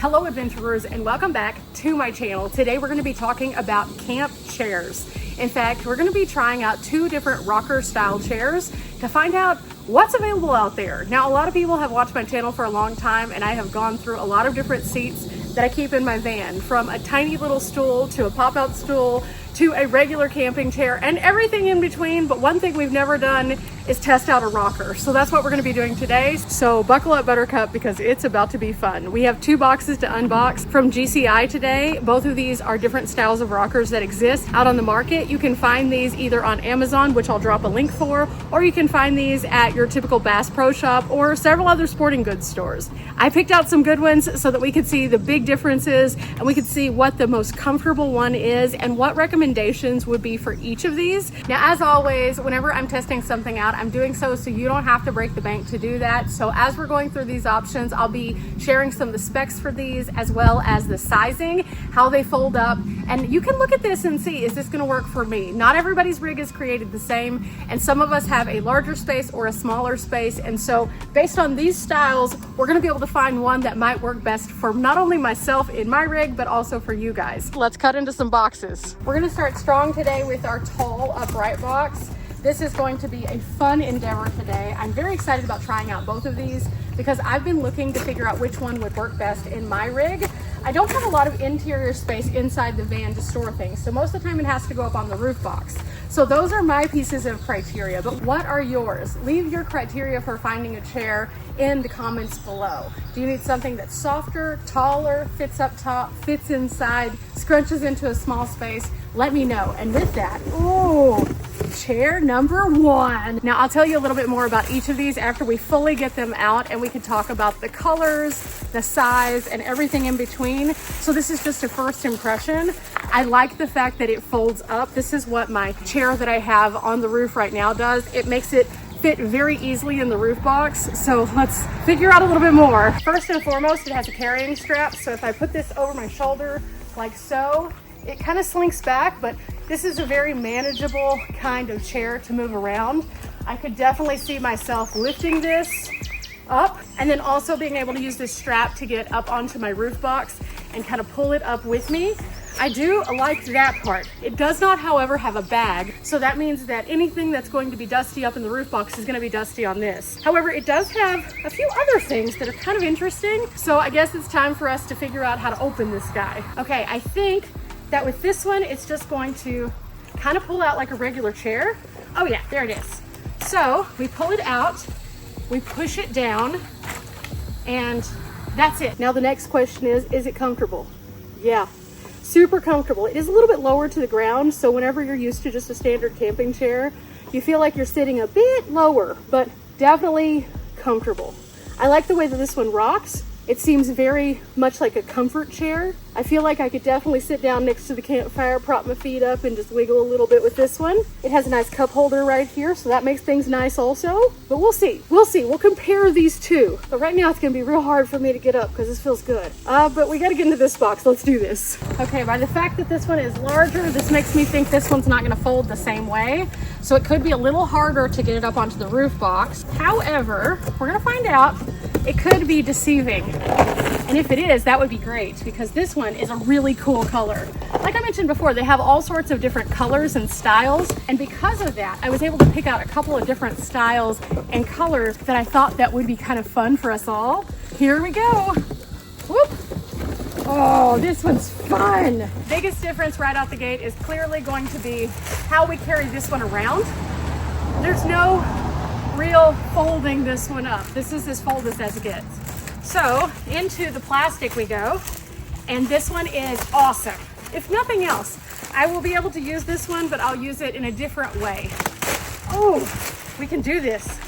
Hello adventurers, and welcome back to my channel. Today we're going to be talking about camp chairs. In fact, we're going to be trying out two different rocker style chairs to find out what's available out there. Now, a lot of people have watched my channel for a long time, and I have gone through a lot of different seats that I keep in my van, from a tiny little stool to a pop-out stool to a regular camping chair and everything in between. But one thing we've never done is test out a rocker. So that's what we're going to be doing today. So buckle up, Buttercup, because it's about to be fun. We have two boxes to unbox from GCI today. Both of these are different styles of rockers that exist out on the market. You can find these either on Amazon, which I'll drop a link for, or you can find these at your typical Bass Pro Shop or several other sporting goods stores. I picked out some good ones so that we could see the big differences and we could see what the most comfortable one is and what recommendations would be for each of these. Now, as always, whenever I'm testing something out, I'm doing so you don't have to break the bank to do that. So as we're going through these options, I'll be sharing some of the specs for these as well as the sizing, how they fold up, and you can look at this and see, is this going to work for me? Not everybody's rig is created the same, and some of us have a larger space or a smaller space, and so based on these styles, we're going to be able to find one that might work best for not only myself in my rig, but also for you guys. Let's cut into some boxes. We're going to start strong today with our tall upright box. This is going to be a fun endeavor today. I'm very excited about trying out both of these because I've been looking to figure out which one would work best in my rig. I don't have a lot of interior space inside the van to store things, so most of the time it has to go up on the roof box. So those are my pieces of criteria, but what are yours? Leave your criteria for finding a chair in the comments below. Do you need something that's softer, taller, fits up top, fits inside, scrunches into a small space? Let me know. And with that, ooh, chair number one. Now I'll tell you a little bit more about each of these after we fully get them out and we can talk about the colors, the size, and everything in between. So this is just a first impression. I like the fact that it folds up. This is what my chair that I have on the roof right now does. It makes it fit very easily in the roof box. So let's figure out a little bit more. First and foremost, it has a carrying strap. So if I put this over my shoulder like so, it kind of slinks back, but this is a very manageable kind of chair to move around. I could definitely see myself lifting this up and then also being able to use this strap to get up onto my roof box and kind of pull it up with me. I do like that part. It does not, however, have a bag, so that means that anything that's going to be dusty up in the roof box is going to be dusty on this. However, it does have a few other things that are kind of interesting, so I guess it's time for us to figure out how to open this guy. Okay, I think that with this one, it's just going to kind of pull out like a regular chair. Oh yeah, there it is. So we pull it out, we push it down, and that's it. Now the next question is it comfortable? Yeah, super comfortable. It is a little bit lower to the ground, so whenever you're used to just a standard camping chair, you feel like you're sitting a bit lower, but definitely comfortable. I like the way that this one rocks. It seems very much like a comfort chair. I feel like I could definitely sit down next to the campfire, prop my feet up, and just wiggle a little bit with this one. It has a nice cup holder right here, so that makes things nice also. But we'll see. We'll compare these two. But right now it's gonna be real hard for me to get up because this feels good. But we gotta get into this box. Let's do this. Okay, by the fact that this one is larger, this makes me think this one's not gonna fold the same way. So it could be a little harder to get it up onto the roof box. However, we're gonna find out. It could be deceiving. And if it is, that would be great because this one is a really cool color. Like I mentioned before, they have all sorts of different colors and styles. And because of that, I was able to pick out a couple of different styles and colors that I thought that would be kind of fun for us all. Here we go. Whoop. Oh, this one's fun. Biggest difference right out the gate is clearly going to be how we carry this one around. There's no real folding this one up. This is as folded as it gets. So into the plastic we go, and this one is awesome. If nothing else, I will be able to use this one, but I'll use it in a different way. Oh, we can do this.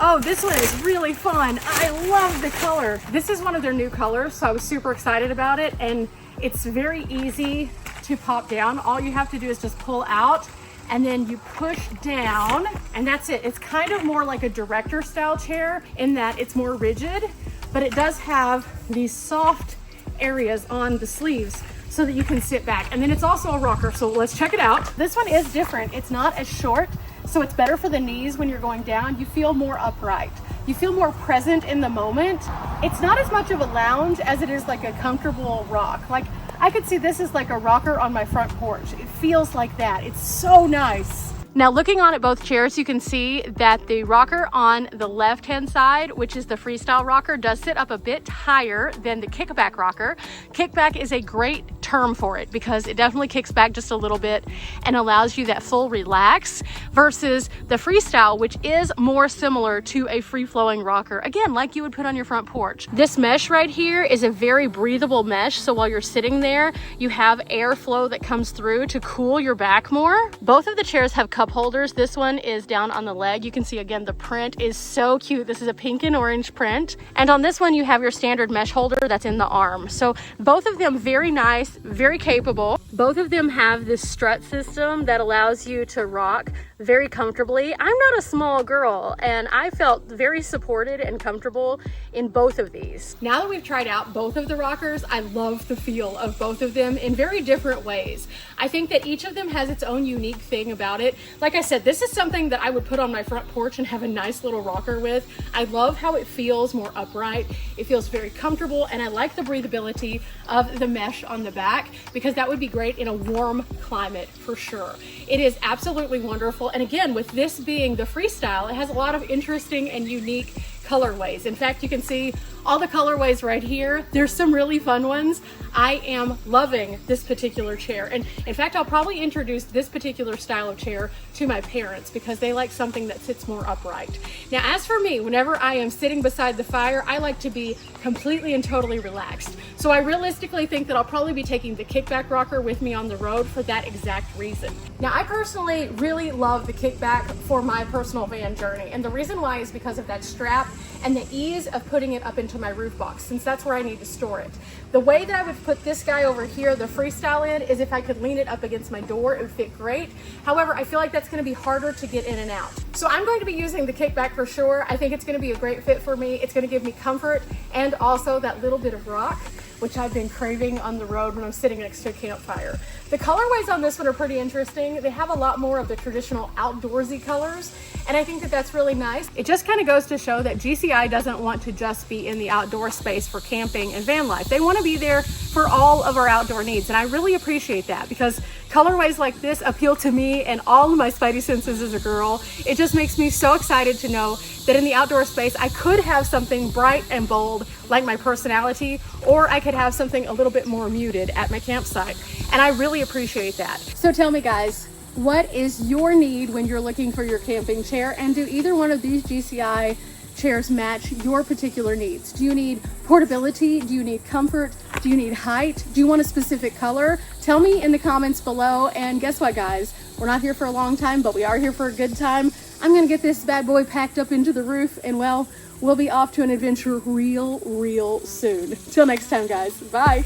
Oh, this one is really fun. I love the color. This is one of their new colors, so I was super excited about it, and it's very easy to pop down. All you have to do is just pull out and then you push down, and that's it. It's kind of more like a director style chair in that it's more rigid, but it does have these soft areas on the sleeves so that you can sit back. And then it's also a rocker, so let's check it out. This one is different. It's not as short, so it's better for the knees when you're going down. You feel more upright. you feel more present in the moment. It's not as much of a lounge as it is like a comfortable rock. Like I could see this is like a rocker on my front porch. It feels like that. It's so nice. Now looking on at both chairs, you can see that the rocker on the left-hand side, which is the freestyle rocker, does sit up a bit higher than the kickback rocker. Kickback is a great term for it because it definitely kicks back just a little bit and allows you that full relax, versus the freestyle, which is more similar to a free-flowing rocker, again, like you would put on your front porch. This mesh right here is a very breathable mesh, so while you're sitting there, you have airflow that comes through to cool your back more. Both of the chairs have cup holders. This one is down on the leg. You can see again the print is so cute. This is a pink and orange print, and on this one you have your standard mesh holder that's in the arm. So both of them very nice, very capable. Both of them have this strut system that allows you to rock very comfortably. I'm not a small girl and I felt very supported and comfortable in both of these. Now that we've tried out both of the rockers, I love the feel of both of them in very different ways. I think that each of them has its own unique thing about it. Like I said, this is something that I would put on my front porch and have a nice little rocker with. I love how it feels more upright. It feels very comfortable, and I like the breathability of the mesh on the back because that would be great in a warm climate for sure. It is absolutely wonderful. And again, with this being the freestyle, it has a lot of interesting and unique colorways. In fact, you can see all the colorways right here. There's some really fun ones. I am loving this particular chair. And in fact, I'll probably introduce this particular style of chair to my parents because they like something that sits more upright. Now, as for me, whenever I am sitting beside the fire, I like to be completely and totally relaxed. So I realistically think that I'll probably be taking the kickback rocker with me on the road for that exact reason. Now, I personally really love the kickback for my personal van journey. And the reason why is because of that strap and the ease of putting it up into my roof box, since that's where I need to store it. The way that I would put this guy over here, the freestyle in, is if I could lean it up against my door, it would fit great. However, I feel like that's going to be harder to get in and out. So I'm going to be using the kickback for sure. I think it's going to be a great fit for me. It's going to give me comfort and also that little bit of rock, which I've been craving on the road when I'm sitting next to a campfire. The colorways on this one are pretty interesting. They have a lot more of the traditional outdoorsy colors, and I think that that's really nice. It just kind of goes to show that GCI doesn't want to just be in the outdoor space for camping and van life. They want to be there for all of our outdoor needs, and I really appreciate that because colorways like this appeal to me and all of my spidey senses as a girl. It just makes me so excited to know that in the outdoor space, I could have something bright and bold like my personality, or I could have something a little bit more muted at my campsite. And I really appreciate that. So tell me guys, what is your need when you're looking for your camping chair? And do either one of these GCI chairs match your particular needs? Do you need portability? Do you need comfort? Do you need height? Do you want a specific color? Tell me in the comments below. And guess what guys, we're not here for a long time, but we are here for a good time. I'm gonna get this bad boy packed up into the roof, and well, we'll be off to an adventure real soon. Till next time guys, bye.